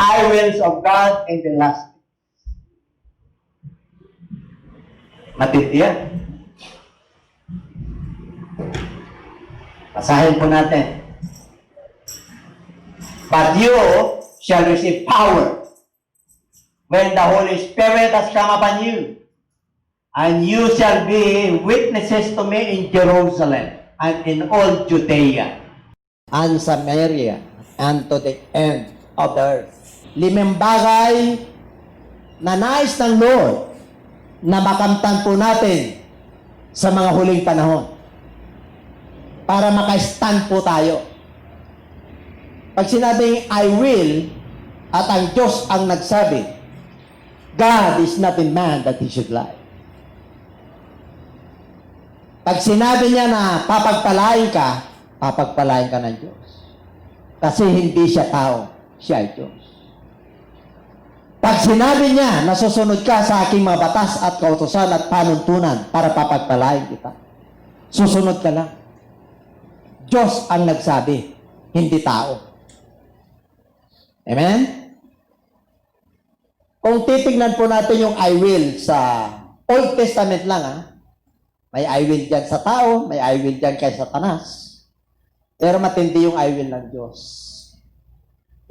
I wills of God in the last. Matindi yan. Basahin po natin. But you shall receive power when the Holy Spirit has come upon you, and you shall be witnesses to me in Jerusalem and in all Judea and Samaria and to the end of the earth. 5 bagay na nais ng Lord na makamtan po natin sa mga huling panahon para maka-stand po tayo. Pag sinabing I will at ang Diyos ang nagsabi, God is not a man that he should lie. Pag sinabi niya na papagpalain ka ng Diyos. Kasi hindi siya tao, siya ay Diyos. Pag sinabi niya na susunod ka sa aking mga batas at kautusan at panuntunan para papagpalain kita, susunod ka lang. Diyos ang nagsabi, hindi tao. Amen? Kung titignan po natin yung I will sa Old Testament lang, may I will dyan sa tao, may I will dyan kay Satanas. Pero matindi yung I will ng Diyos.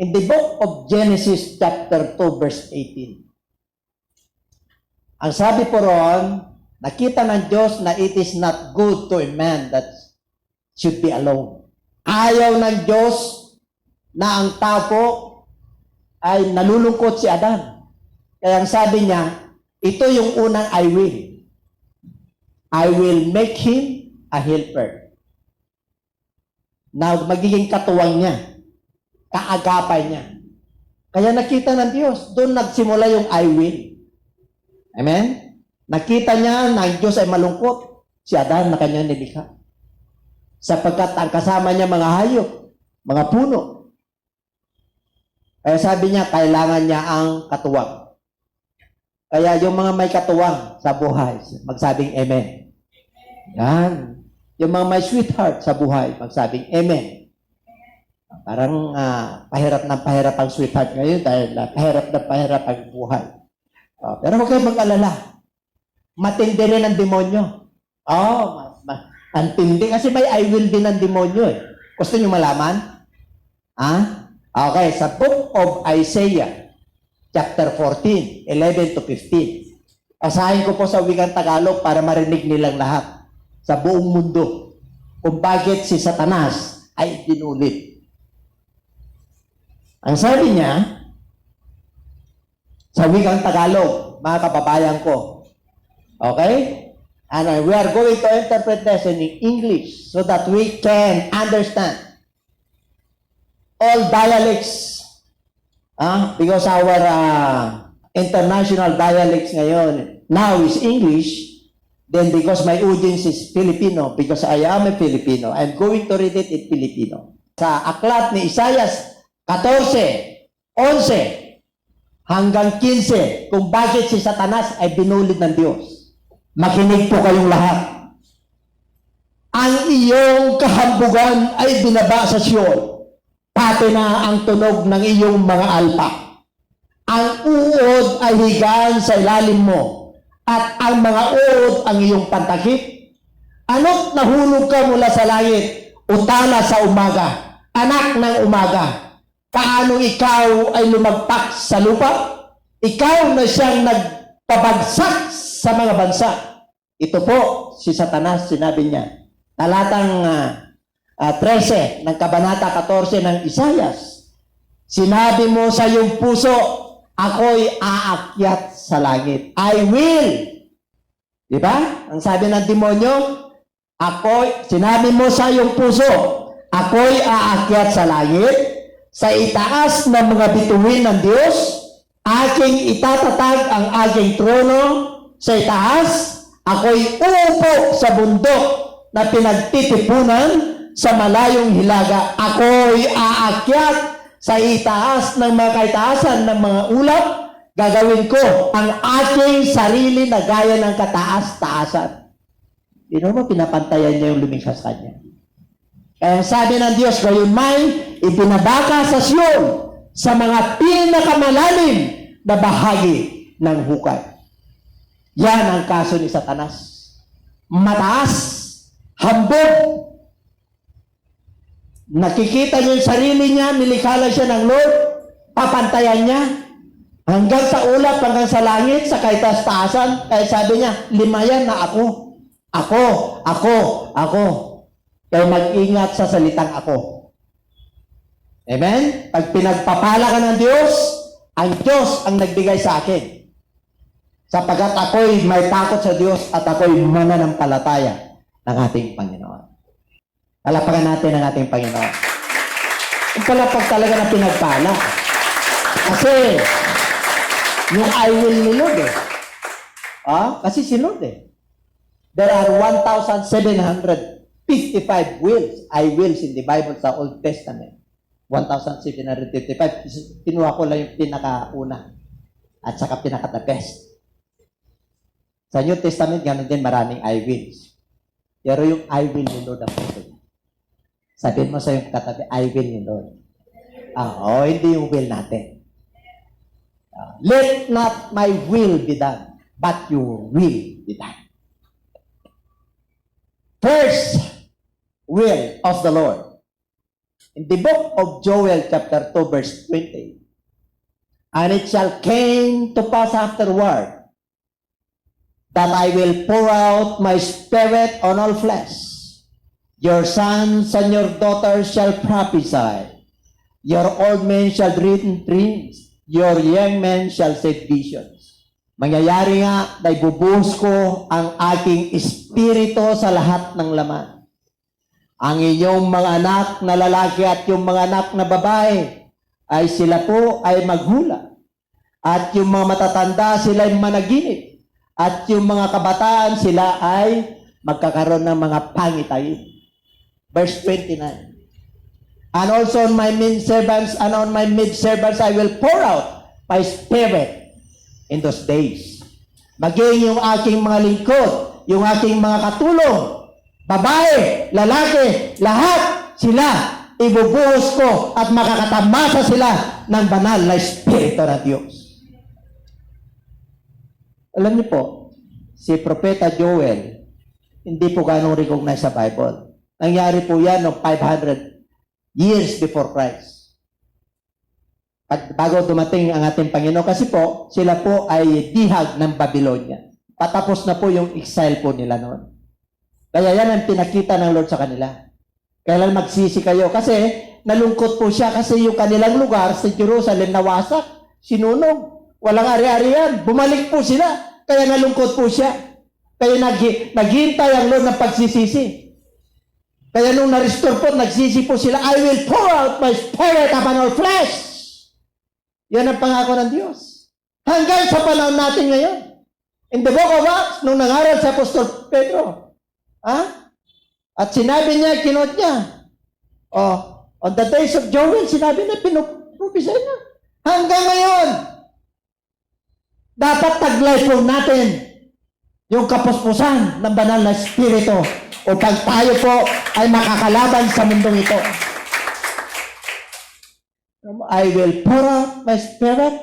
In the book of Genesis chapter 2 verse 18, ang sabi po ron, nakita ng Diyos na it is not good to a man that should be alone. Ayaw ng Diyos na ang tao po ay nalulungkot si Adan. Kaya ang sabi niya, ito yung unang I will. I will make him a helper. Na magiging katuwang niya. Kaagapay niya. Kaya nakita ng Diyos, doon nagsimula yung I will. Amen? Nakita niya na ang Diyos ay malungkot. Si Adan na kanyang nilikha. Sapagkat ang kasama niya mga hayop, mga puno. Kaya sabi niya, kailangan niya ang katuwang. Kaya yung mga may katuwang sa buhay, magsabing amen. Yan. Yung mga may sweetheart sa buhay, magsabing amen. Parang pahirap ang sweetheart ngayon dahil pahirap ang buhay. Pero huwag kayong mag-alala. Matindi rin ang demonyo. Antindi. Kasi may I will din ang demonyo eh. Gusto nyo malaman? Okay, sa book of Isaiah, chapter 14, 11 to 15. Asahin ko po sa wikang Tagalog para marinig nilang lahat sa buong mundo kung bakit si Satanas ay dinulit. Ang sabi niya, sa wikang Tagalog, mga kababayan ko, okay? And we are going to interpret this in English so that we can understand all dialects. Because our international dialects ngayon now is English, then because my audience is Filipino, because I am a Filipino, I'm going to read it in Filipino. Sa aklat ni Isaias 14, 11 hanggang 15, kung bakit si Satanas ay binulid ng Diyos. Makinig po kayong lahat. Ang iyong kahambugan ay binaba sa Sion, pati na ang tunog ng iyong mga alpa. Ang uod ay higaan sa ilalim mo, at ang mga uod ang iyong pantakip. Ano't nahulog ka mula sa langit, utala sa umaga, anak ng umaga. Paano ikaw ay lumagpak sa lupa? Ikaw na siyang nagpabagsak sa mga bansa. Ito po, si Satanas, sinabi niya. Talatang 13 ng Kabanata 14 ng Isaias. Sinabi mo sa iyong puso, ako'y aakyat sa langit. I will. Diba? Ang sabi ng demonyo, sinabi mo sa iyong puso, ako'y aakyat sa langit. Sa itaas ng mga bituin ng Diyos, aking itatatag ang aking trono sa itaas. Ako'y uupo sa bundok na pinagtitipunan sa malayong hilaga. Ako'y aakyat sa itaas ng mga kaitaasan ng mga ulap. Gagawin ko ang aking sarili na gaya ng kataas-taasan. Di naman pinapantayan niya yung lumikha sa kanya. Kaya sabi ng Diyos, gayon may ibinabaka sa Sion, sa mga pinakamalalim na bahagi ng hukay. Yan ang kaso ni Satanas. Mataas, hambog. Nakikita niyo yung sarili niya, nilikha lang siya ng Lord, papantayan niya, hanggang sa ulap, hanggang sa langit, sa kaitaas-taasan. Kaya sabi niya, 5 yan na ako. Ako. Kaya mag-ingat sa salitang ako. Amen? Pag pinagpapala ka ng Diyos, ang Diyos ang nagbigay sa akin. Sapagkat ako'y may takot sa Diyos at ako'y mananampalataya ng ating Panginoon. Palapakan natin ang ating Panginoon. Yung palapag talaga na pinagpala. Kasi, yung I will ni Lord kasi si Lord There are 1,755 wills, I wills in the Bible sa Old Testament. 1,755. Kinuha ko lang yung pinakauna at saka pinaka-the best. Sa New Testament, gano'n din maraming I wills. Pero yung I will ni Lord ang pwede. Sabihin mo sa yung katabi, I will ni Lord. Hindi yung will natin. Let not my will be done, but your will be done. First will of the Lord. In the book of Joel chapter 2 verse 20, and it shall came to pass afterward that I will pour out my spirit on all flesh. Your sons and your daughters shall prophesy. Your old men shall dream dreams. Your young men shall see visions. Mangyayari nga na ibubuhos ko ang aking espiritu sa lahat ng laman. Ang inyong mga anak na lalaki at yung mga anak na babae ay sila po ay maghula. At yung mga matatanda sila ay managinip. At yung mga kabataan sila ay magkakaroon ng mga pangitayin. Verse 29. And also on my maidservants and on my maidservants I will pour out my spirit in those days. Maging yung aking mga lingkod, yung aking mga katulong, babae, lalaki, lahat sila ibubuhos ko at makakatamasa sila ng banal na Espiritu ng Diyos. Alam niyo po, si Propeta Joel, hindi po ganong recognize sa Bible. Nangyari po yan noong 500 years before Christ. At bago dumating ang ating Panginoon, kasi po, sila po ay dihag ng Babylonia. Patapos na po yung exile po nila noon. Kaya yan ang pinakita ng Lord sa kanila. Kailan magsisi kayo? Kasi nalungkot po siya kasi yung kanilang lugar sa Jerusalem nawasak, sinunog. Walang ari-arian. Bumalik po sila. Kaya nalungkot po siya. Kaya naghintay ang Lord ng pagsisisi. Kaya nung na-restore po, nagsisi po sila, I will pour out my spirit upon all flesh. Yan ang pangako ng Diyos. Hanggang sa panahon natin ngayon. In the book of Acts, nung nangaral sa Apostol Pedro, at sinabi niya, kinot niya, on the days of Joel, sinabi niya, pinupropesay niya. Hanggang ngayon, dapat taglay po natin yung kapuspusan ng banal na Espiritu upang tayo po ay makakalaban sa mundong ito. I will pour out my spirit.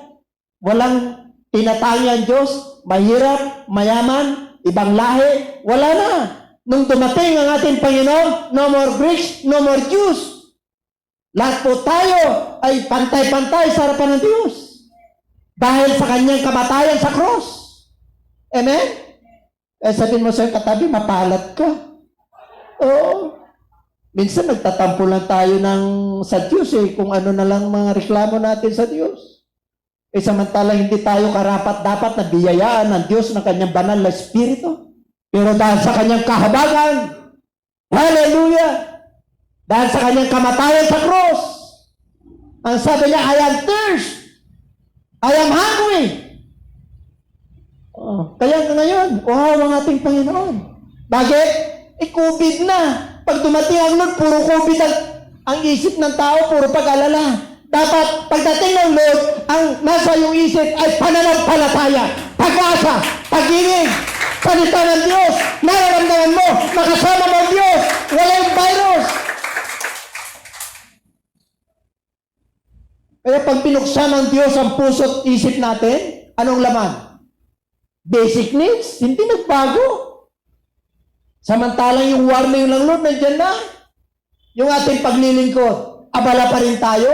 Walang tinatangi ang Diyos, mahirap, mayaman, ibang lahi, wala na. Nung dumating ang ating Panginoon, no more Greeks, no more Jews. Lahat po tayo ay pantay-pantay sa harapan ng Diyos. Dahil sa kanyang kamatayan sa cross. Amen? Sabihin mo sa katabi, mapalat ka. Oo. Minsan nagtatampo lang tayo sa Diyos kung ano na lang mga reklamo natin sa Diyos. Samantala hindi tayo karapat-dapat na biyayaan ng Diyos ng kanyang banal na Espiritu. Pero dahil sa kanyang kahabagan, hallelujah! Dahil sa kanyang kamatayan sa cross, ang sabi niya, I am thirst. I am hungry. Kaya ngayon, wow ang ating Panginoon. Bakit? COVID na. Pag dumating ang Lord, puro COVID ang isip ng tao, puro pag-alala. Dapat, pagdating ng Lord, ang nasa iyong isip ay pananampalataya, pag-asa, pag-ibig, salita ng Diyos, nararamdaman mo, nakasama mo ang Diyos, wala yung virus. Kaya pag pinuksan ng Diyos ang puso at isip natin, anong laman? Basic needs, hindi nagbago. Samantalang yung warning ng Lord, nandiyan na. Yung ating paglilingkod, abala pa rin tayo.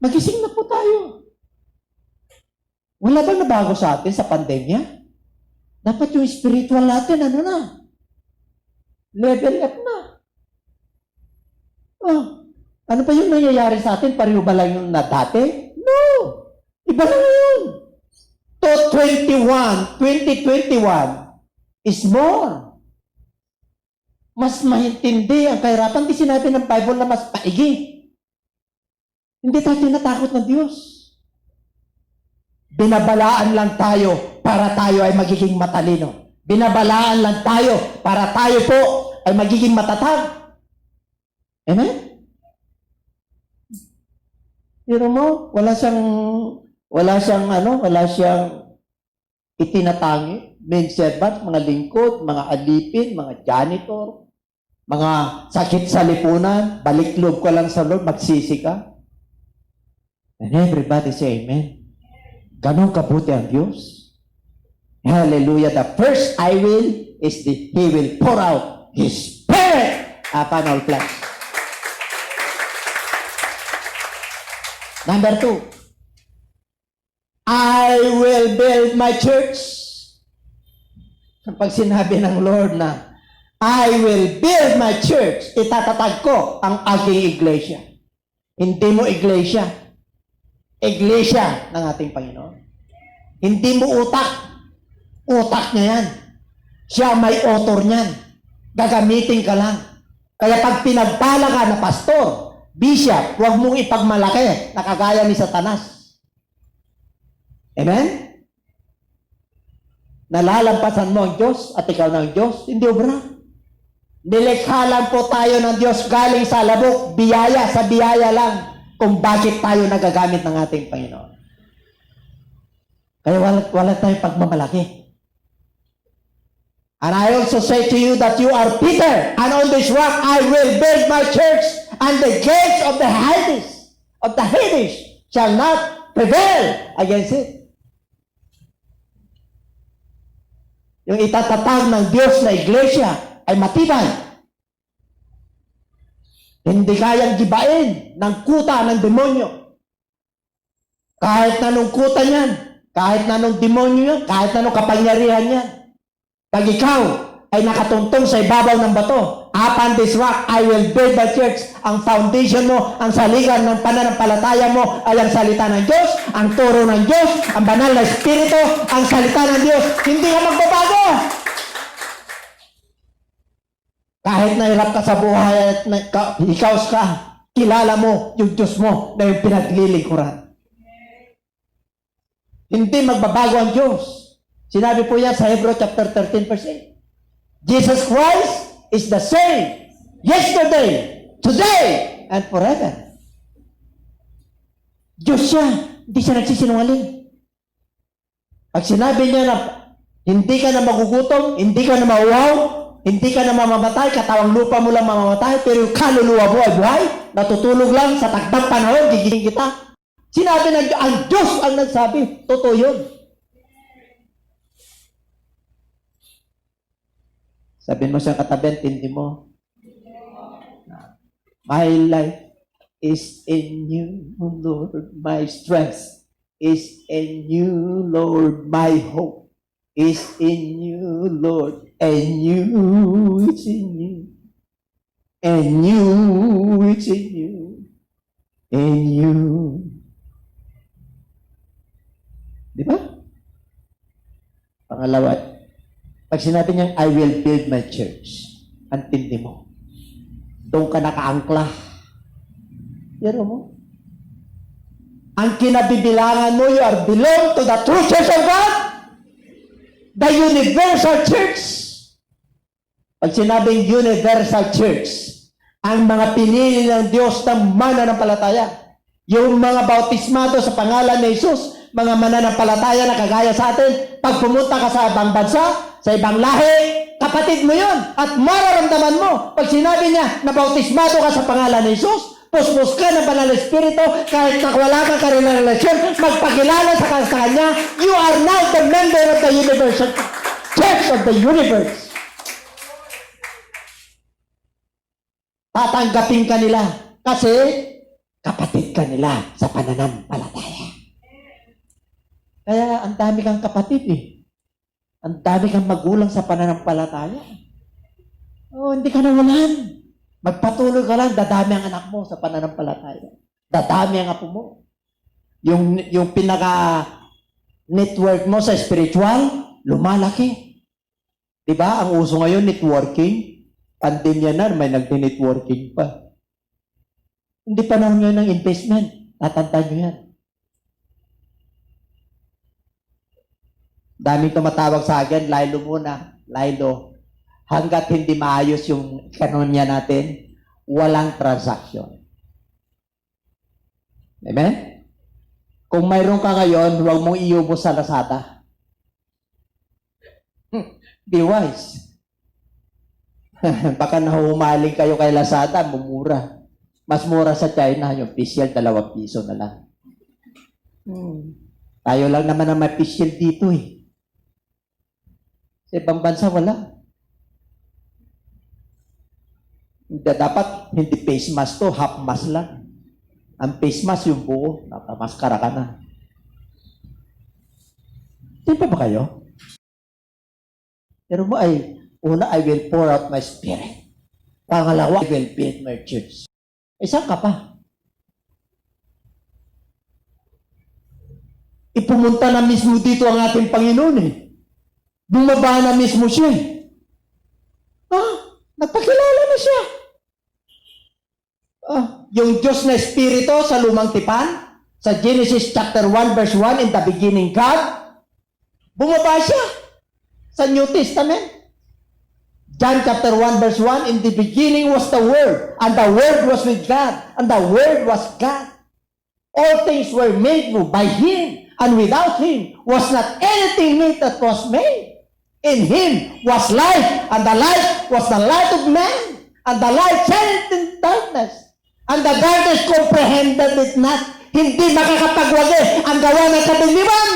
Magising na po tayo. Wala bang nabago sa atin sa pandemya? Dapat yung spiritual natin, level up na. Ano pa yung nangyayari sa atin? Pareho ba lang yung na dati? No! Iba na yun. 2021 is more. Mas mahintindi ang kahirapan. Di sinabi ng Bible na mas paigi. Hindi tayo tinatakot ng Diyos. Binabalaan lang tayo para tayo ay magiging matalino. Binabalaan lang tayo para tayo po ay magiging matatag. Amen? Pero mo, wala siyang itinatangi. Men servant, mga lingkod, mga alipin, mga janitor, mga sakit sa lipunan, balik loob ka lang sa Lord, magsisi ka. And everybody say amen. Ganon kabuti ang Diyos. Hallelujah. The first I will is He will pour out His Spirit upon all flesh. Number 2, I will build my church. Kapag sinabi ng Lord na, I will build my church, itatatag ko ang aking iglesia. Hindi mo iglesia. Iglesia ng ating Panginoon. Hindi mo utak. Utak niya yan. Siya may author niyan. Gagamitin ka lang. Kaya pag pinagpala ka na pastor, bishop, huwag mong ipagmalaki na kagaya ni Satanas. Amen? Nalalampasan mo ang Diyos at ikaw ng Diyos, hindi obra. Nilikha lang po tayo ng Diyos galing sa labok, biyaya sa biyaya lang kung bakit tayo nagagamit ng ating Panginoon. Kaya wala tayong pagmamalaki. And I also say to you that you are Peter, and on this rock I will build my church, and the gates of the Hades shall not prevail against it. Yung itatatag ng Diyos na iglesia ay matibay. Hindi kayang gibain ng kuta ng demonyo. Kahit na nung kuta niyan, kahit na nung demonyo yan, kahit na nung kapangyarihan yan. Pag ikaw ay nakatuntong sa ibabaw ng bato, upon this rock, I will build the church. Ang foundation mo, ang saligan ng pananampalataya mo ay ang salita ng Diyos, ang turo ng Diyos, ang banal na Espiritu, ang salita ng Diyos. Hindi ka magbabago. Kahit nahirap ka sa buhay at ikaw ka, kilala mo yung Diyos mo na yung pinaglilingkuran. Hindi magbabago ang Diyos. Sinabi po yan sa Hebrew chapter 13 verse 8. Jesus Christ is the same yesterday, today, and forever. Diyos siya, hindi siya nagsisinungaling. Pag sinabi niya na hindi ka na magugutom, hindi ka na mauwaw, hindi ka na mamamatay, katawang lupa mo lang mamamatay, pero yung kaluluwa mo ay buhay, natutulog lang sa takdang panahon, gigising kita. Sinabi ng Diyos, ang Diyos ang nagsabi, totoo yun. Sabihin mo sa katabi, tindi mo. My life is in you, Lord. My strength is in you, Lord. My hope is in you, Lord. And you, it's in you. And you, it's in you. And you. Di ba? Pangalawa, pag sinabi niyang, I will build my church, antindi mo. Doon ka nakaangkla. Pero mo. Ang kinabibilangan mo, you are belong to the true church of God. The universal church. Pag sinabing universal church, ang mga pinili ng Diyos ng mananampalataya, yung mga bautismado sa pangalan ni Jesus, mga mananampalataya na kagaya sa atin, pag pumunta ka sa ibang bansa, sa ibang lahi, kapatid mo yun. At mararamdaman mo, pag sinabi niya na bautismado ka sa pangalan ni Jesus, Puspos ka ng banal na espiritu, kahit na wala kang karelasyon, magpakilala sa Kanya, you are now the member of the universe, church of the universe. Tatanggapin ka nila kasi kapatid ka nila sa pananampalataya. Kaya ang dami kang kapatid eh. Ang dami kang magulang sa pananampalataya. Oh, hindi ka nawalan. Magpatuloy ka lang, dadami ang anak mo sa pananampalataya. Dadami ang apo mo. Yung pinaka-network mo sa spiritual, lumalaki. Diba? Ang uso ngayon, networking. Pandemya na, may nagdi-networking pa. Hindi pa naman yun ng investment. Tatandaan nyo yan. Daming tumatawag sa akin, Lilo muna. Lilo. Hanggat hindi maayos yung kanonya natin, walang transaction. Amen? Kung mayroon ka ngayon, huwag mong iubos sa Lazada. Be wise. Baka nahumaling kayo kay Lazada, mumura. Mas mura sa China, yung pisyel, 2 piso na lang. Tayo lang naman ang may pisyel dito eh. Sa ibang bansa, wala. Dapat hindi face mask to, half mask lang. Ang face mask yung buo, nakamaskara ka na. Di ba kayo? Pero mo ay, una, I will pour out my spirit. Pangalawa, I will build my church. Saan ka pa? Ipumunta na mismo dito ang ating Panginoon eh. Bumaba na mismo siya eh. Nagpakilala na siya. Yung Diyos na Espiritu sa Lumang Tipan, sa Genesis chapter 1 verse 1, in the beginning God, bumaba siya sa New Testament. John chapter 1 verse 1, in the beginning was the Word, and the Word was with God, and the Word was God. All things were made by Him, and without Him was not anything made that was made. In Him was life, and the life was the light of man, and the light shined in darkness, and the darkness comprehended it not. Hindi makakapagwagi ang gawa ng kadiliman.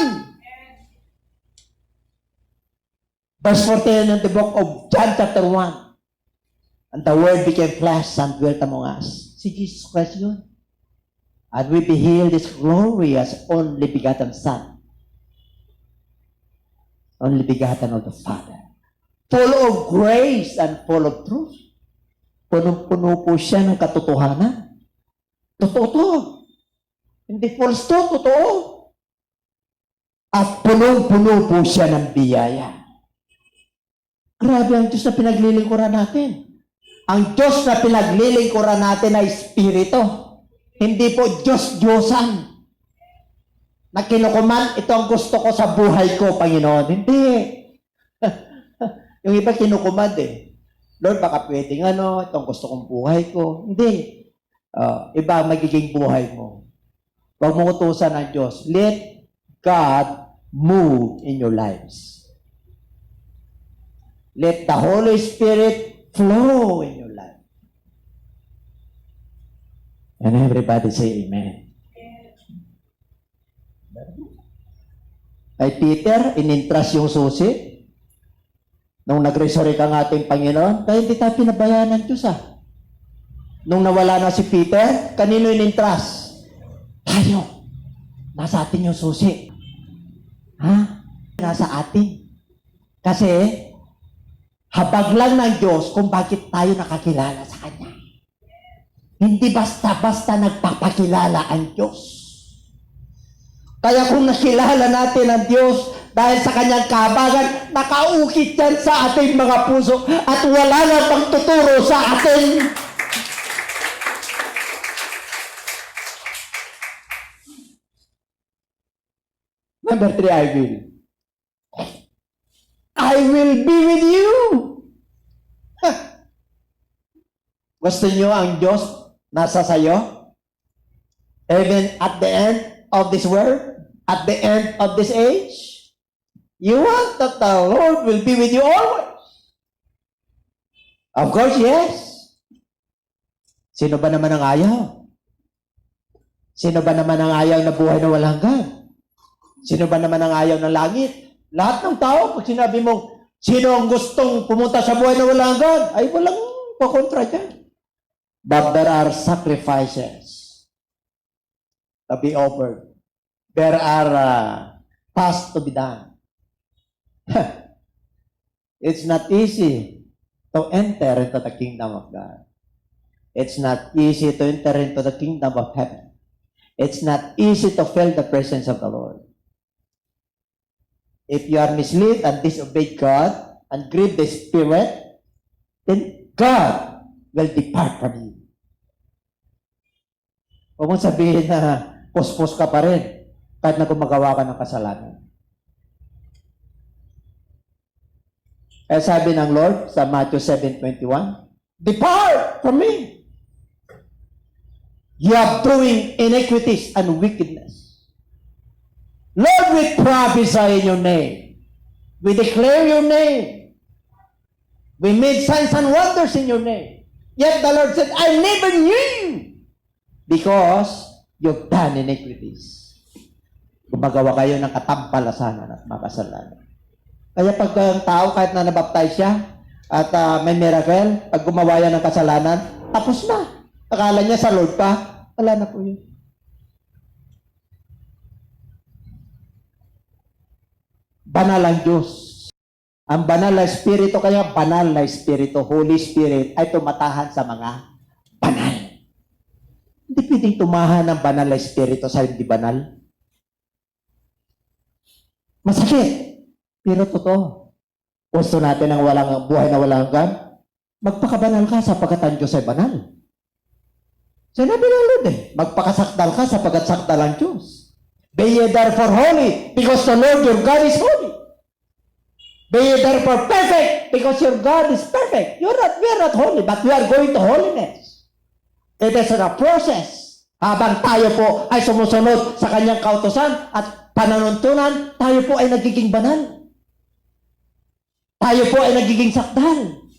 Verse 14 in the book of John chapter 1. And the Word became flesh and dwelt among us. Si Jesus Christ yun. And we beheld His glorious only begotten Son. Only begotten of the Father. Full of grace and full of truth. Punong-puno po siya ng katotohanan. Totoo to. Hindi false to, totoo. At punong-puno po siya ng biyaya. Grabe ang Diyos na pinaglilingkuran natin. Ang Diyos na pinaglilingkuran natin ay Espiritu. Hindi po Diyos-Diyosan. Na kinukuman, ito ang gusto ko sa buhay ko, Panginoon. Hindi. Yung iba kinukuman eh. Lord, baka pwedeng ito ang gusto kong buhay ko. Hindi. Iba ang magiging buhay mo. Huwag mo utusan ng Diyos. Let God move in your lives. Let the Holy Spirit flow in your life. And everybody say amen. Kay Peter, inintras yung susi. Nung nag-resurrect ang ating Panginoon, kaya hindi tayo pinabayaan ng Diyos Nung nawala na si Peter, kanino inintras? Tayo. Nasa atin yung susi. Nasa atin. Kasi, habag lang ng Diyos kung bakit tayo nakakilala sa Kanya. Hindi basta-basta nagpapakilala ang Diyos. Kaya kung nakilala natin ang Diyos dahil sa Kanyang kahabagan, nakaukit yan sa ating mga puso at wala na pang tuturo sa atin. Number 3, I will. I will be with you. Gusto nyo ang Diyos nasa sayo? Even at the end of this world? At the end of this age? You want that the Lord will be with you always? Of course, yes. Sino ba naman ang ayaw? Sino ba naman ang ayaw na buhay na walang hanggan? Sino ba naman ang ayaw ng langit? Lahat ng tao, pag sinabi mo, sino ang gustong pumunta sa buhay na walang hanggan, ay walang pakontra dyan. But there are sacrifices to be offered. There are tasks to be done. It's not easy to enter into the kingdom of God. It's not easy to enter into the kingdom of heaven. It's not easy to feel the presence of the Lord. If you are misled and disobey God and grieve the Spirit, then God will depart from you. Huwag mong sabihin na puspos ka pa rin kahit na gumagawa ka ng kasalanan. Kaya sabi ng Lord sa Matthew 7:21, depart from me. You are doing iniquities and wickedness. Lord, we prophesy in your name. We declare your name. We made signs and wonders in your name. Yet the Lord said, I never knew you because you've done iniquities. Gumagawa kayo ng katampalasanan at makasalanan. Kaya pag ang tao, kahit na nabaptize siya at may miracle, pag gumawa yan ng kasalanan, tapos na. Akala niya sa Lord pa, wala na po yun. Banal ang Diyos. Ang banal na Espiritu, kaya banal na Espiritu, Holy Spirit, ay tumatahan sa mga banal. Hindi pwedeng tumahan ng banal na Espiritu sa hindi banal. Masakit. Pero totoo. Gusto natin ang walang buhay na walang hanggan? Magpakabanal ka sapagkat ang Diyos ay banal. Sinabi ng Lord magpakasakdal ka sapagkat sakdal ang Diyos. Be ye therefore holy because the Lord your God is holy. Be ye therefore perfect because your God is perfect. We are not holy, but we are going to holiness. It is a process. Habang tayo po ay sumusunod sa kanyang kautusan at pananuntunan, tayo po ay nagiging banal. Tayo po ay nagiging sakdal.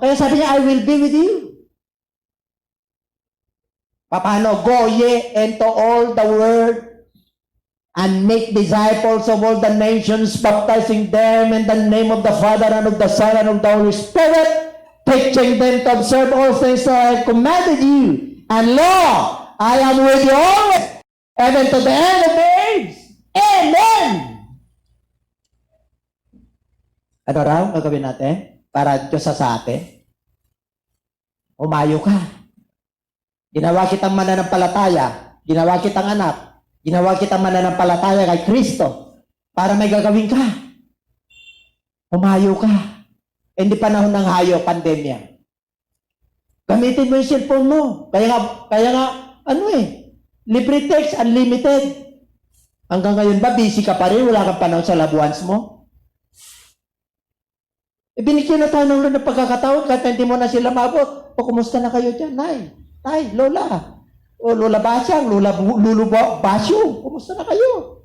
Kaya sabi niya, I will be with you. Paano? Go ye into all the world and make disciples of all the nations, baptizing them in the name of the Father and of the Son and of the Holy Spirit, teaching them to observe all things that I have commanded you. And lo, I am with you always, even to the end of the age. Amen! Ano raw gagawin natin para Diyos sa atin? Umayo ka. Ginawa kitang mananampalataya, ginawa kitang anak, ginawa kitang mananampalataya kay Kristo para may gagawin ka. Umayo ka. Hindi panahon ng hayo, pandemya. Gamitin mo yung cellphone mo. Kaya nga, libre text, unlimited. Hanggang ngayon ba, busy ka pa rin? Wala kang panahon sa loved ones mo? Binigyan na tayo ng Lord ng pagkakataon kahit hindi mo na sila maabot. Kumusta na kayo dyan? Nay, Lola. O Lola Basyang, Lulu Basyo. Kumusta na kayo?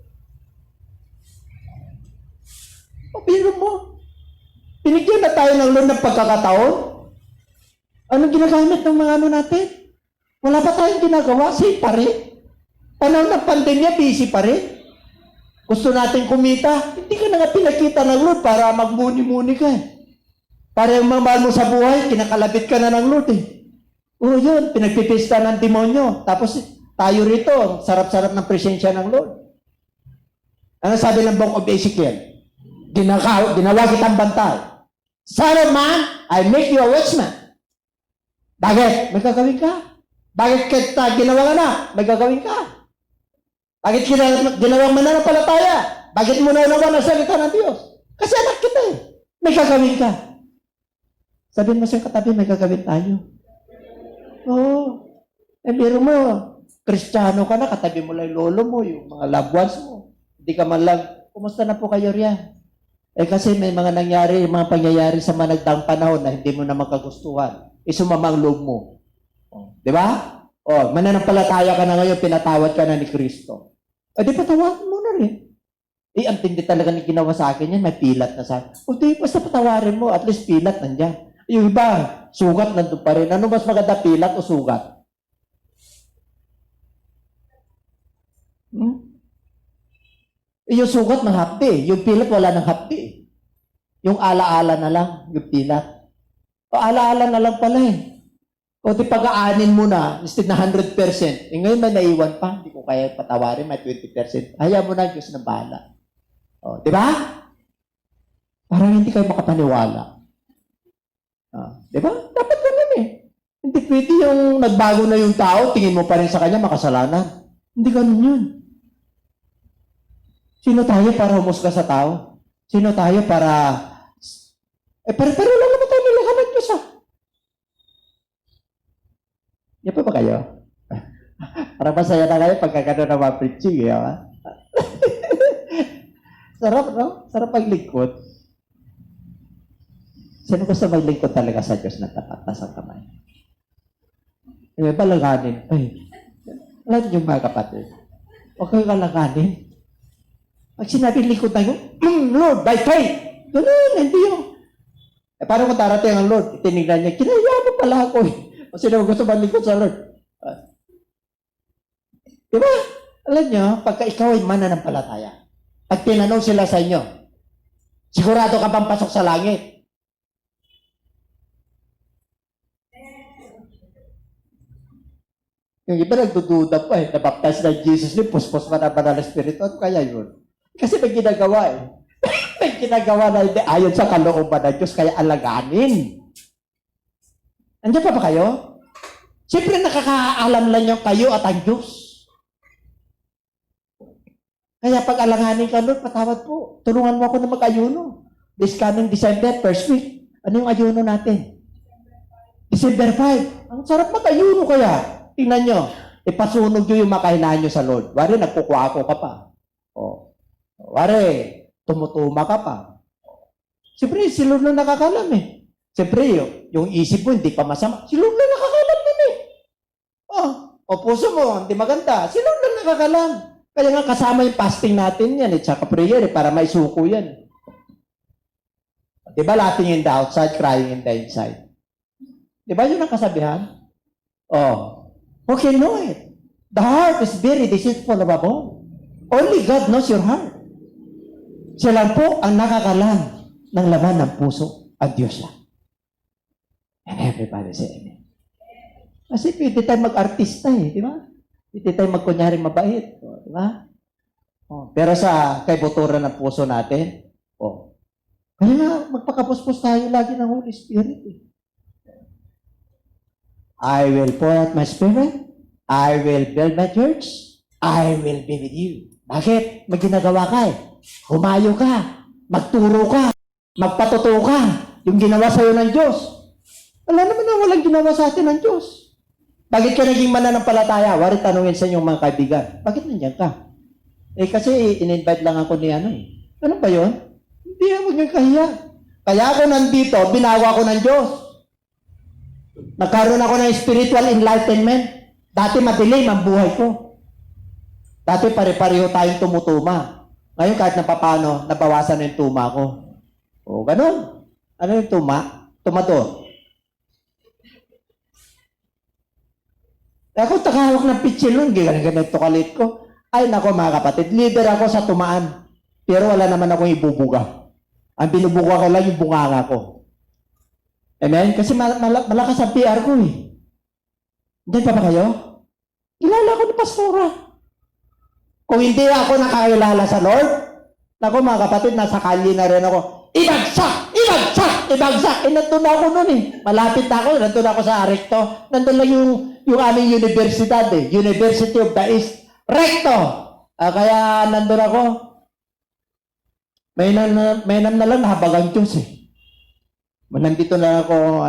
Biro mo. Binigyan na tayo ng Lord ng pagkakataon. Anong ginagamit ng mga natin? Wala pa tayong ginagawa? Same pa rin. Panahon ng pandemya, busy pa rin. Gusto natin kumita. Hindi ka na nga pinakita ng Lord para magmuni-muni ka. Para yung mga mahal mo sa buhay, kinakalabit ka na ng Lord yun, pinagpipista ng demonyo. Tapos tayo rito, sarap-sarap ng presensya ng Lord. Ano sabi ng Book of Ezekiel? Ginawa kitang bantay. Son of man, I make you a watchman. Bakit? May gagawin ka. Bakit kita ginawa ka na? May gagawin ka. Bakit ginawang mananampalataya? Bakit mo naunawan ang salita ng Diyos? Kasi anak kita May gagawin ka. Sabihin mo sa katabi, may gagawin tayo. Biro mo, Kristiyano ka na, katabi mo lang yung lolo mo, yung mga loved ones mo. Hindi ka man lang, kumusta na po kayo riyan? Kasi may mga nangyari, mga pangyayari sa managdang panahon na hindi mo na makagustuhan. Sumama ang loob mo. Di ba? Mananampalataya ka na ngayon, pinatawad ka na ni Kristo. Di patawarin mo na rin. Ang tindi talaga ni ginawa sa akin yan, may pilat na sa akin. Di, basta patawarin mo, at least pilat nandyan. Yung iba, sugat nandun pa rin. Ano mas maganda, pilat o sugat? Yung sugat ng hapdi. Yung pilat wala ng hapdi. Yung alaala na lang, yung pilat. O alaala na lang pala eh. O di pag-aanin mo na, instead na 100%. Ngayon may naiwan pa, hindi ko kaya patawarin, may 20%. Hayaan mo na, Diyos na bahala. O, di ba? Parang hindi kayo makapaniwala. Di ba? Dapat ganun eh. Hindi pwede yung nagbago na yung tao, tingin mo pa rin sa kanya, makasalanan. Hindi ganun yun. Sino tayo para humusga sa tao? Sino tayo para... pero lang naman tayo nilakan ng Diyos Yan pa ba kayo? Parang masaya na kayo pagkakano na mga preaching Sarap, no? Sarap maglingkod. Sino gusto maglingkod talaga sa Diyos na tapat na sa kamay? Balanganin. Alam niyo mga kapatid, huwag kayo kalanganin. Pag sinabi lingkod tayo, Lord, by faith. Ganun, hindi yun. Paano kung darating ang Lord? Tinignan niya, kinaya mo pala ako O sino gusto maglingkod sa Lord? Diba? Alam niyo, pagka ikaw ay mananampalataya, pag tinanong sila sa inyo, sigurado ka bang pasok sa langit? Yung iba nagdududa pa nabaptize na Jesus ni puspos pa na banal na Espiritu. Ano kaya yun? Kasi may ginagawa may ginagawa na hindi ayon sa kalooban ng Diyos, kaya alaganin. Andiyan pa ba kayo? Siyempre nakakaalam lang yung kayo at ang Diyos. Kaya pag alanganin ka, Lord, patawad po. Tulungan mo ako na mag-ayuno. This coming December, first week. Ano yung ayuno natin? December 5. Ang sarap mag-ayuno kaya. Tingnan nyo. Ipasunog nyo yung makahinaan nyo sa Lord. Wari, nagkukwako ka pa. Wari, tumutuma ka pa. Siyempre, si Lord na nakakalam Siyempre, yung isip mo hindi pa masama. Si Lord na nakakalam nun o puso mo, hindi maganda. Si Lord na nakakalam. Kaya nga kasama yung fasting natin yan tsaka prayer para maisuko yan. Diba laughing in the outside, crying in the inside? Diba yun ang kasabihan? Who can know it? The heart is very deceitful above all. Only God knows your heart. Siya lang po ang nakakalam ng laman ng puso, ang Diyos lang. And everybody say amen. Kasi pwede tayo mag-artista di ba? Pwede tayo magkunyaring mabait. Di ba? Pero sa kaibuturan ng puso natin, kaya nga, magpakapuspos tayo lagi ng Holy Spirit I will pour out my Spirit. I will build my church. I will be with you. Bakit? May ginagawa ka Humayo ka. Magturo ka. Magpatuto ka. Yung ginawa sa'yo ng Diyos. Wala naman na walang ginawa sa atin ng Diyos. Bakit ka naging mananampalataya? Wari tanungin sa inyong mga kaibigan. Bakit nandiyan ka? Kasi in-invite lang ako ni Ano ba yun? Hindi ako niyang kahiya. Kaya ako nandito, binawa ko ng Diyos. Nagkaroon ako ng spiritual enlightenment. Dati madilim ang buhay ko. Dati pare-pareho tayong tumutuma. Ngayon kahit na paano, nabawasan na yung tuma ko. Ganun. Ano yung tuma? Tumato. Ako takahawak ng pitsil nun, ganito kalit ko. Ay nako mga kapatid, leader ako sa tumaan. Pero wala naman akong ibubuga. Ang binubuga ko lang yung bunganga ko. Amen? Kasi malakas ang PR ko Diyan pa ba kayo? Kilala ko ni Pastora. Kung hindi ako nakakilala sa Lord, nako mga kapatid, nasa kalye na rin ako. Ibagsak! Ibagsak! Ibagsak! Nandun ako nun Malapit na ako. Nandun ako sa Recto. Nandun lang yung aming universidad University of the East. Recto! Kaya nandun ako. May nam na lang nahabagang Diyos Nandito na ako,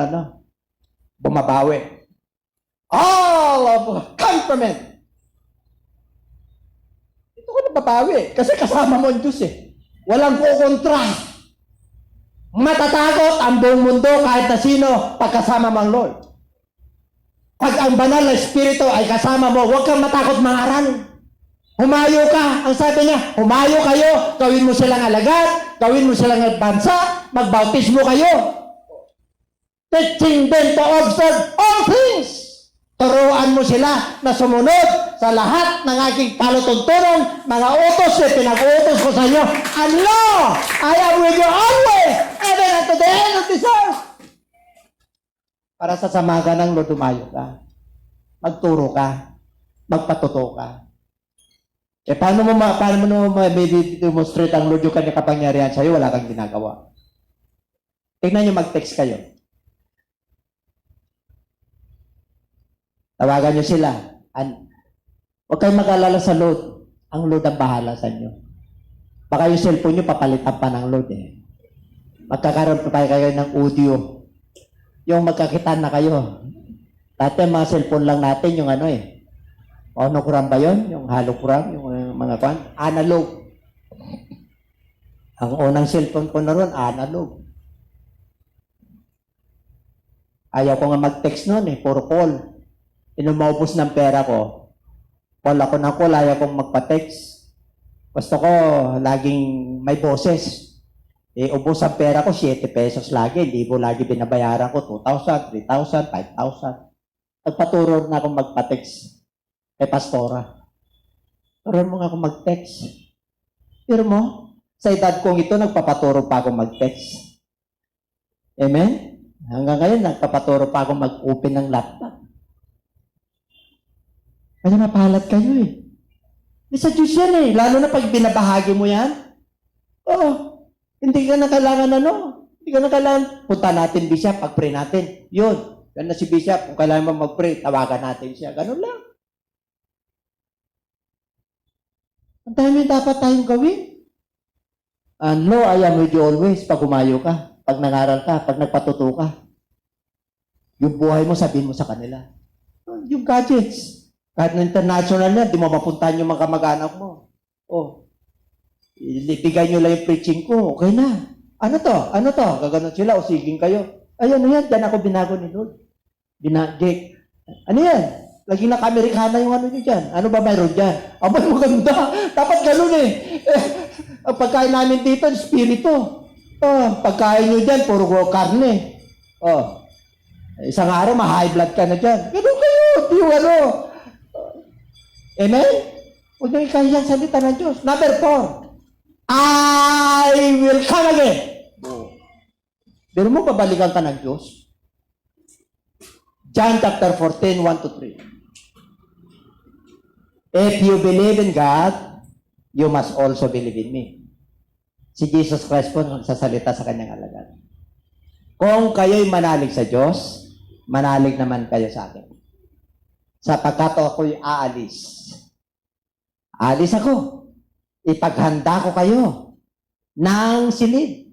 bumabawi. All of compliment. Ito ko nababawi. Kasi kasama mo ang Diyos Walang kukontra. Matatakot ang buong mundo kahit na sino pagkasama mo ang Lord. Pag ang banal na Espiritu ay kasama mo, huwag kang matakot mangaral. Humayo ka. Ang sabi niya, humayo kayo. Gawin mo silang alagad. Gawin mo silang bansa. Magbautismo kayo. Teaching them to observe all things Turuan mo sila na sumunod sa lahat ng aking palutuntunan, mga utos na pinag-uutos ko sa inyo. And lo, I am with you always, even unto the end of this earth. Para sa samaga ng Lord, tumayo ka. Magturo ka. Magpatuto ka. Paano mo demonstrate ang Lord yung kanyang kapangyarihan sa'yo? Wala kang ginagawa. Tingnan nyo, mag-text kayo. Tawagan nyo sila. Huwag kayong mag-alala sa Lord. Ang Lord ang bahala sa inyo. Baka yung cellphone nyo, papalitan pa ng Lord eh. Magkakaroon pa kayo ng audio. Yung magkakitaan na kayo. Dati mga cellphone lang natin, yung monogram ba yun? Yung hologram? Yung mga analog. Ang unang cellphone ko na ron, analog. Ayaw ko nga mag-text noon eh, puro call. Inumaubos ng pera ko. Call ako ng call, ayaw kong magpa-text. Gusto ko, laging may boses. Ubos ang pera ko, 7 pesos lagi. Libo lagi binabayaran ko, 2,000, 3,000, 5,000. Nagpaturo na akong magpa-text kay Pastora. Turuan mo nga akong mag-text. Pero mo, sa edad kong ito, nagpapaturo pa akong mag-text. Amen? Hanggang ngayon, nagpapaturo pa akong mag-open ng laptop. Kaya mapahalat kayo eh. Sa Diyos yan eh. Lalo na pag binabahagi mo yan. Hindi ka na kailangan Hindi ka na kailangan. Punta natin, Bishop, pag-pray natin. Yun. Yan na si Bishop. Kung kailangan mo mag-pray, tawagan natin siya. Ganun lang. Ang dami dapat tayong gawin. And lo, I am with you always. Pag umayo ka, pag nangaral ka, pag nagpatuto ka. Yung buhay mo, sabihin mo sa kanila. Yung gadgets. Kahit na international na, di mo mapuntahan yung mga kamag-anak mo. Ibigay nyo lang yung preaching ko, okay na. Ano to? Gaganon sila, usigin kayo. Ayun, yan, dyan ako binago ni Lord. Jake. Ano yan? Laging naka-Amerikana yung nyo dyan. Ano ba mayroon dyan? Abay, maganda. Dapat ganun eh. Ang pagkain namin dito, spirito. Pagkain nyo dyan, puro karne. Isang araw, ma-high blood ka na dyan. Ganun kayo. Yung Amen? Huwag nyo ikahiyang salita ng Diyos. Number 4, I will come again. Pero mo, babalikan ka ng Diyos. John chapter 14, 1-3. If you believe in God, you must also believe in me. Si Jesus Christ po nagsasalita sa kanyang alagad. Kung kayo'y manalig sa Diyos, manalig naman kayo sa akin. Sapagkat ako'y aalis. Alis ako. Ipaghanda ko kayo ng silid.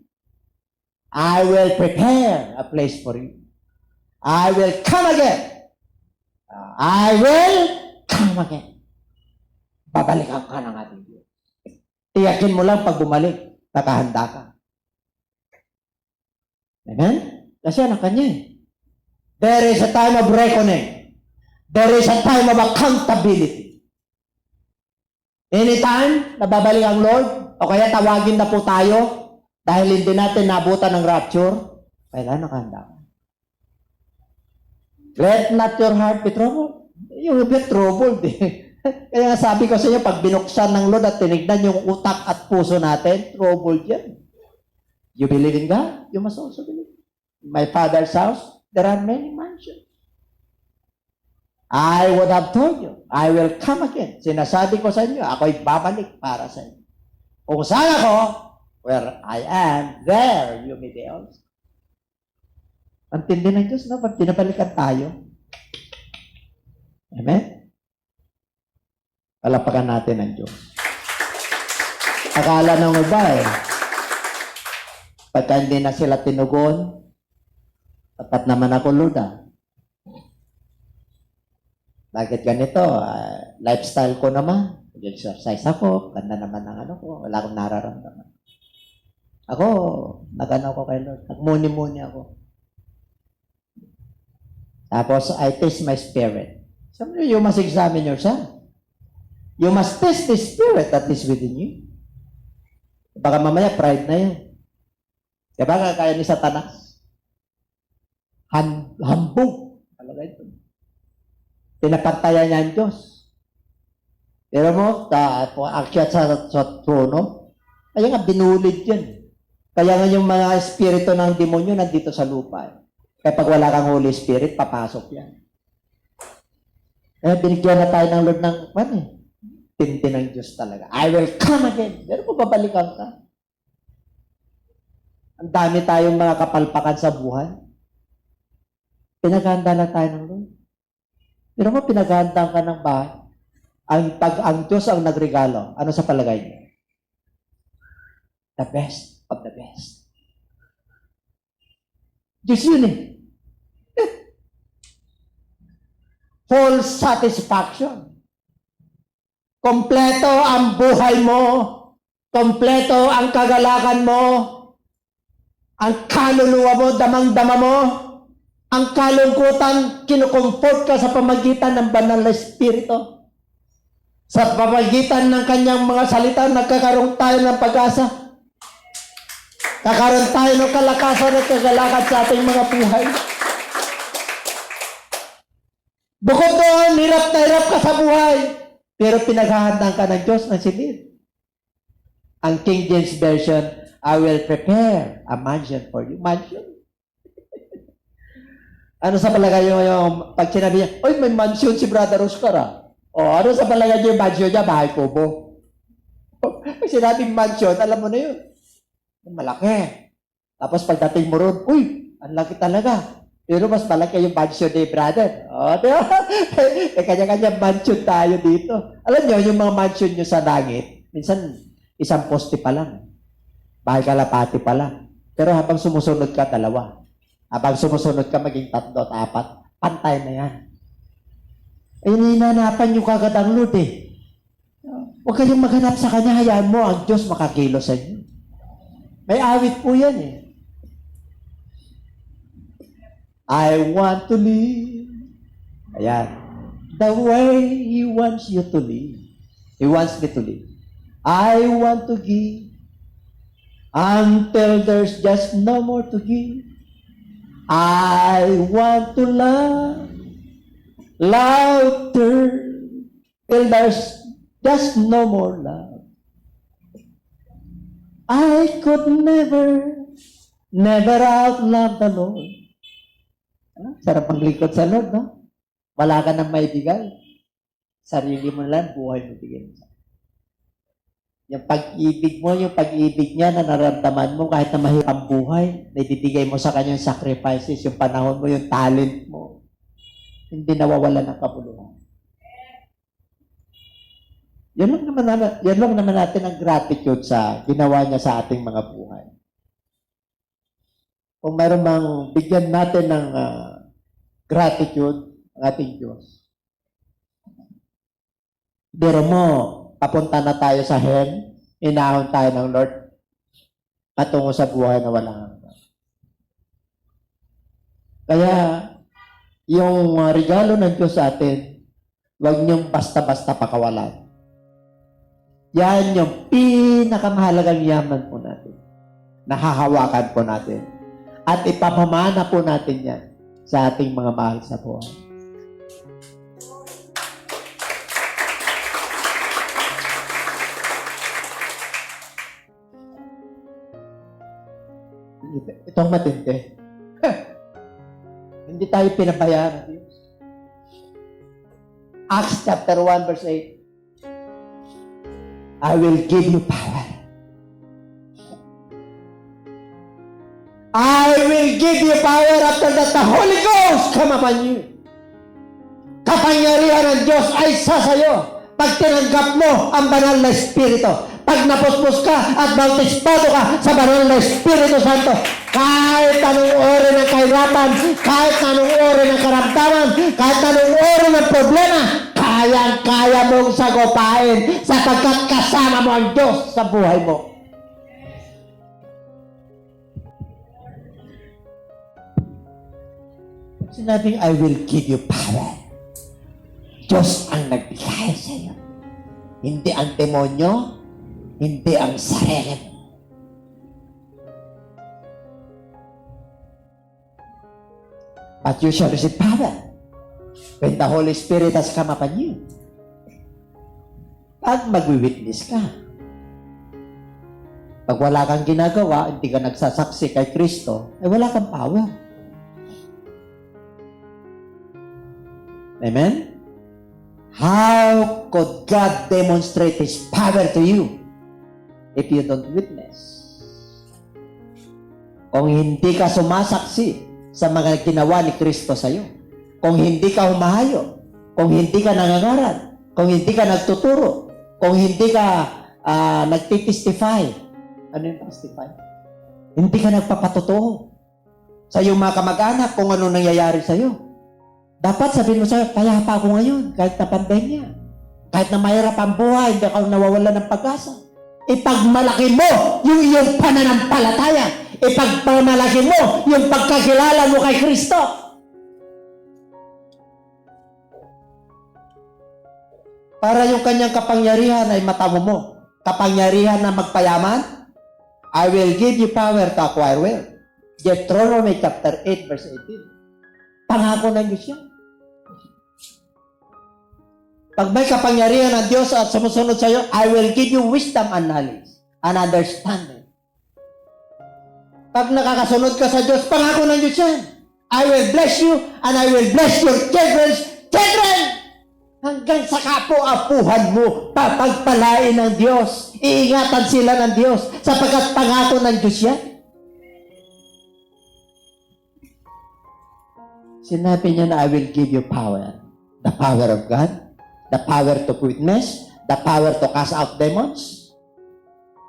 I will prepare a place for you. I will come again. I will come again. Babalikan ka ng ating Diyos. Tiyakin mo lang pag bumalik, nakahanda ka. Amen? Kasi anak kanya eh. There is a time of reckoning. There is a time of accountability. Anytime na babalik ang Lord, o kaya tawagin na po tayo dahil hindi natin nabutan ng rapture, kailan nakahanda ka? Let not your heart be troubled. You will be troubled eh. Kaya nga sabi ko sa inyo, pag binuksan ng Lord at tinignan yung utak at puso natin, troubled yan. You believe in God? You must also believe. In my Father's house, there are many mansions. I would have told you, I will come again. Sinasabi ko sa inyo, ako'y babalik para sa inyo. Kung saan ako, where I am, there you may be also. Ang tindi ng Diyos, no? Pag pinabalikan tayo. Amen? Palapakan natin ang Diyos. Akala ng iba pagka hindi na sila tinugon, tapat naman ako, Lord Bakit ganito? Lifestyle ko naman. Exercise ako. Ganda naman ng ko. Wala akong nararamdaman. Ako, nagano ko kay Lord. Nagmuni-muni ako. Tapos, I test my spirit. Sabi niyo, you must examine yourself. You must test the spirit that is within you. Baka mamaya, pride na yun. Diba kaya ni Satanas? Hambog. Talaga ito. Pinapantayan niya ang Diyos. Pero mo, akyat sa trono, kaya nga binulid yan. Kaya nga yung mga espiritu ng demonyo nandito sa lupa. Kaya pag wala kang Holy Spirit, papasok yan. Kaya binigyan na tayo ng Lord ng, tindi ng Diyos talaga. I will come again. Pero kung babalikan ka. Ang dami tayong mga kapalpakan sa buhay. Pinaghanda na tayo ng Lord. Pero mo, pinaghanda ka ng bahay. Ang Diyos ang nagregalo. Ano sa palagay niyo? The best of the best. Diyos yun eh. Full satisfaction. Kompleto ang buhay mo. Kompleto ang kagalakan mo. Ang kaluluwa mo, damang-dama mo. Ang kalungkutan, kinukomfort ka sa pamagitan ng banal na Espiritu. Sa pamagitan ng kanyang mga salita, nagkakaroon tayo ng pag-asa. Kakaroon tayo ng kalakasan at kagalakan sa ating mga buhay. Bukod doon, hirap na hirap ka sa buhay. Pero pinaghahandang ka ng Diyos ng silid. Ang King James Version, I will prepare a mansion for you. Mansion? Ano sa palagay yung pag sinabi niya, oy, may mansion si Brother Oscar ah. O, ano sa palagay niyo yung mansion niya? Bahay kubo. Pag sinabing mansion, alam mo na yun. Malaki. Tapos pagdating mo ron, uy, ang laki talaga. Pero mas malaki yung mansion ni brother. O, diba? Kanya-kanya mansion tayo dito. Alam niyo, yung mga mansion nyo sa langit, minsan isang poste pa lang. Bahay kalapati pa lang. Pero habang sumusunod ka, dalawa. Habang sumusunod ka, maging 3 at 4, pantay na yan. Eh, ninanapan nyo kagad ang Lord eh. Huwag kayong maghanap sa Kanya, hayaan mo, ang Diyos makakilos sa inyo. May awit po yan eh. I want to live. Ayan. The way He wants you to live. He wants me to live. I want to give until there's just no more to give. I want to love louder till there's just no more love. I could never outlove the Lord. Sarap ang likod sa Lord, no? Wala ka nang maibigay. Sarili mo lang, buhay mo bigyan mo. Yung pag-ibig niya na nararamdaman mo kahit na mahirap ang buhay, na ibibigay mo sa kanya yung sacrifices, yung panahon mo, yung talent mo, hindi nawawala ng kabuluhan. Yan lang naman natin ang gratitude sa ginawa niya sa ating mga buhay. Kung mayroon mang bigyan natin ng gratitude ang ating Diyos. Pero mo, papunta na tayo sa hell, inahon tayo ng Lord, patungo sa buhay na walang hanggan. Kaya, yung regalo ng Diyos sa atin, huwag niyong basta-basta pakawalan. Yan yung pinakamahalagang yaman po natin. Nahahawakan po natin. At ipapamana po natin yan sa ating mga mahal sa buhay. Itong matindi. Hindi tayo pinabayaan ng Diyos. Acts chapter 1 verse 8. I will give you power. I will give you power after that the Holy Ghost come upon you. Kapangyarihan ng Diyos ay sasayo pag tinanggap mo ang banal na Espiritu. Pag napuspos ka at bautismado ka sa banal na Espiritu Santo, kahit anong ori ng kahirapan, kahit anong ori ng karamdaman, kahit anong ori ng problema, kayang-kaya mong sagupain sapagkat kasama mo ang Diyos sa buhay mo. Sinabing, I will give you power. Diyos ang nagbigay sa iyo. Hindi ang demonyo, hindi ang sarili mo. But you shall receive power When the Holy Spirit has come upon you. Pag magwi-witness ka, pag wala kang ginagawa, hindi ka nagsasaksi kay Kristo, ay wala kang power. Amen? How could God demonstrate His power to you if you don't witness? Kung hindi ka sumasaksi sa mga ginawa ni Kristo sa iyo, kung hindi ka humahayo, kung hindi ka nangangaral, kung hindi ka nagtuturo, kung hindi ka nagtitestify, ano yung testify? Hindi ka nagpapatotoo sa iyong mga kamag-anak kung ano nangyayari sa iyo. Dapat sabihin mo sa'yo, payapa ako ngayon, kahit na pandemya. Kahit na mahirap ang buhay, hindi ako nawawala ng pag-asa. Ipagmalaki mo yung iyong pananampalataya. Ipagmalaki mo yung pagkakilala mo kay Kristo. Para yung kanyang kapangyarihan ay matamo mo. Kapangyarihan na magpayaman, I will give you power to acquire wealth. Deuteronomy chapter 8 verse 18. Pangako ng Diyos yan. Pag may kapangyarihan ng Diyos at sumusunod sa iyo, I will give you wisdom and knowledge and understanding. Pag nakakasunod ka sa Diyos, pangako ng Diyos yan. I will bless you and I will bless your children's children. Hanggang sa kapo-apuhan mo, papagpalain ng Diyos. Iingatan sila ng Diyos sapagkat pangako ng Diyos yan. Sinabi niya na I will give you power. The power of God, the power to witness, the power to cast out demons.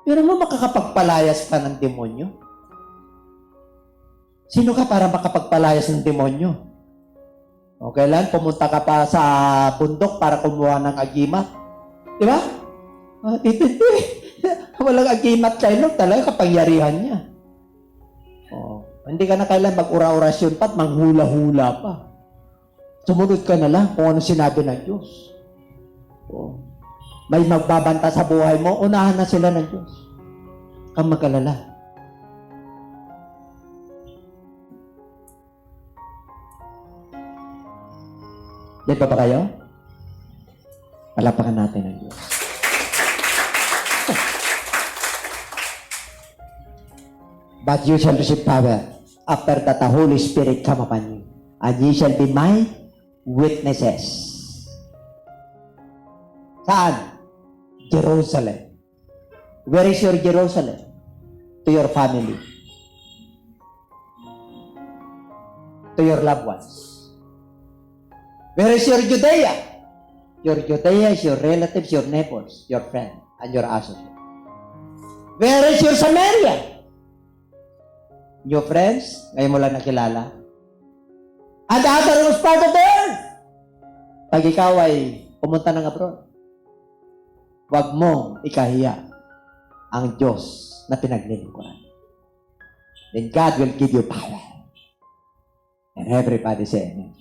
Pero mo makakapagpalayas pa ng demonyo? Sino ka para makapagpalayas ng demonyo? Okay lang, pumunta ka pa sa bundok para kumuha ng agimat. Di ba? Walang agimat kayo, talaga kapangyarihan niya. Hindi ka na kailan mag-ura-orasyon pa at manghula-hula pa. Sumunod ka na lang kung ano sinabi ng Diyos. May magbabanta sa buhay mo, unahan na sila ng Diyos. Kang mag-alala. Yan pa ba kayo? Palapakan natin ang Diyos. But you shall receive power after that the Holy Spirit come upon you, and ye shall be my witnesses. Saan? Jerusalem. Where is your Jerusalem? To your family. To your loved ones. Where is your Judea? Your Judea is your relatives, your neighbors, your friends, and your associates. Where is your Samaria? Your friends, ngayon mo lang nakilala. And the other part of the earth. Pag ikaw ay pumunta ng abroad, huwag mo ikahiya ang Diyos na pinaglilingkuran. Then God will give you power. And everybody say amen.